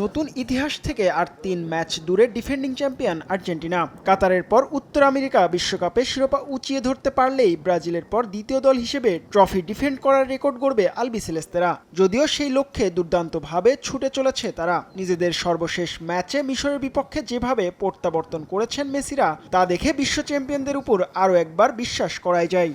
নতুন ইতিহাস থেকে আর ৩ ম্যাচ দূরে ডিফেন্ডিং চ্যাম্পিয়ন আর্জেন্টিনা। কাতারের পর উত্তর আমেরিকা বিশ্বকাপে শিরোপা উঁচিয়ে ধরতে পারলেই ব্রাজিলের পর দ্বিতীয় দল হিসেবে ট্রফি ডিফেন্ড করার রেকর্ড গড়বে আলবিসেলেস্তেরা। যদিও সেই লক্ষ্যে দুর্দান্তভাবে ছুটে চলেছে তারা। নিজেদের সর্বশেষ ম্যাচে মিশরের বিপক্ষে যেভাবে প্রত্যাবর্তন করেছেন মেসিরা, তা দেখে বিশ্ব চ্যাম্পিয়নদের উপর আরও একবার বিশ্বাস করাই যায়।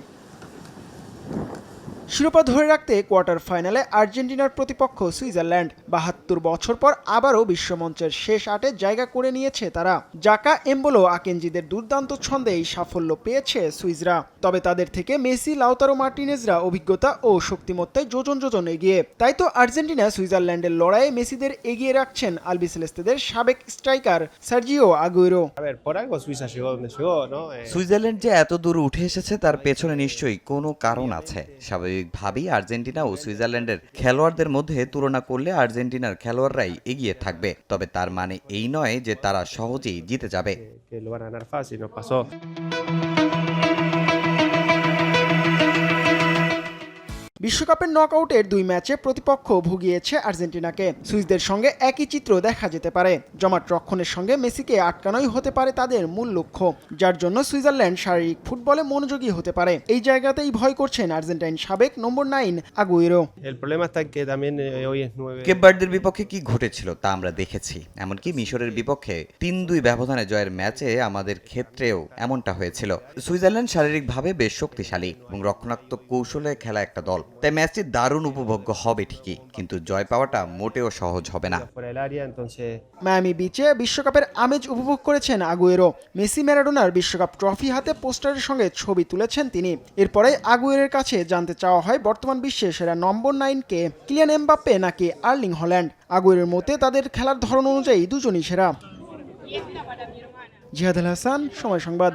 শিরোপা ধরে রাখতে কোয়ার্টার ফাইনালে আর্জেন্টিনার প্রতিপক্ষ সুইজারল্যান্ড। ৭২ বছর পর আবারও বিশ্বমঞ্চের শেষ আটে জায়গা করে নিয়েছে তারা। জাকা, এমবোলো, আকেনজিদের দুর্দান্ত ছন্দে এই সাফল্য পেয়েছে সুইজরা। তবে তাদের থেকে মেসি, লাউতারো মার্টিনেজরা অভিজ্ঞতা ও শক্তিমত্তায় যোজন যোজন এগিয়ে। তাই তো আর্জেন্টিনা সুইজারল্যান্ডের লড়াইয়ে মেসিদের এগিয়ে রাখছেন আলবিসেলেস্তেদের সাবেক স্ট্রাইকার সার্জিও আগুয়েরো। সুইজারল্যান্ড যে এত দূর উঠে এসেছে তার পেছনে নিশ্চয়ই কোনো কারণ আছে। স্বাভাবিকভাবেই আর্জেন্টিনা ও সুইজারল্যান্ডের খেলোয়াড়দের মধ্যে তুলনা করলে আর্জেন্টিনার খেলোয়াড়রাই এগিয়ে থাকবে। তবে তার মানে এই নয় যে তারা সহজেই জিতে যাবে। বিশ্বকাপের নকআউটের ২ ম্যাচে প্রতিপক্ষ ভুগিয়েছে আর্জেন্টিনাকে। সুইসদের সঙ্গে একই চিত্র দেখা যেতে পারে। জমাট রক্ষণের সঙ্গে মেসিকে আটকানোই হতে পারে তাদের মূল লক্ষ্য, যার জন্য সুইজারল্যান্ড শারীরিক ফুটবলে মনোযোগী হতে পারে। এই জায়গাতেই ভয় করছেন আর্জেন্টাইন সাবেক নম্বর ৯ আগুয়েরো। কেপ ভার্দের বিপক্ষে কি ঘটেছিল তা আমরা দেখেছি। এমনকি মিশরের বিপক্ষে ৩-২ ব্যবধানে জয়ের ম্যাচে আমাদের ক্ষেত্রেও এমনটা হয়েছিল। সুইজারল্যান্ড শারীরিকভাবে বেশ শক্তিশালী এবং রক্ষণাত্মক কৌশলে খেলা একটা দল। তাই ম্যাচটি দারুণ উপভোগ্য হবে ঠিকই, কিন্তু জয় পাওয়াটা মোটেও সহজ হবে না। মায়ামি বিচে বিশ্বকাপের আমেজ উপভোগ করেছেন আগুয়েরো। মেসি, ম্যারাডোনার বিশ্বকাপ ট্রফি হাতে পোস্টারের সঙ্গে ছবি তুলেছেন তিনি। এরপরে আগুয়েরের কাছে জানতে চাওয়া হয় বর্তমান বিশ্বের সেরা নম্বর ৯ কে, কিলিয়ান এমবাপ্পে নাকি আর্লিং হল্যান্ড। আগুয়েরের মতে তাদের খেলার ধরন অনুযায়ী দুজনই সেরা। জিহাদ আল হাসান, সময় সংবাদ।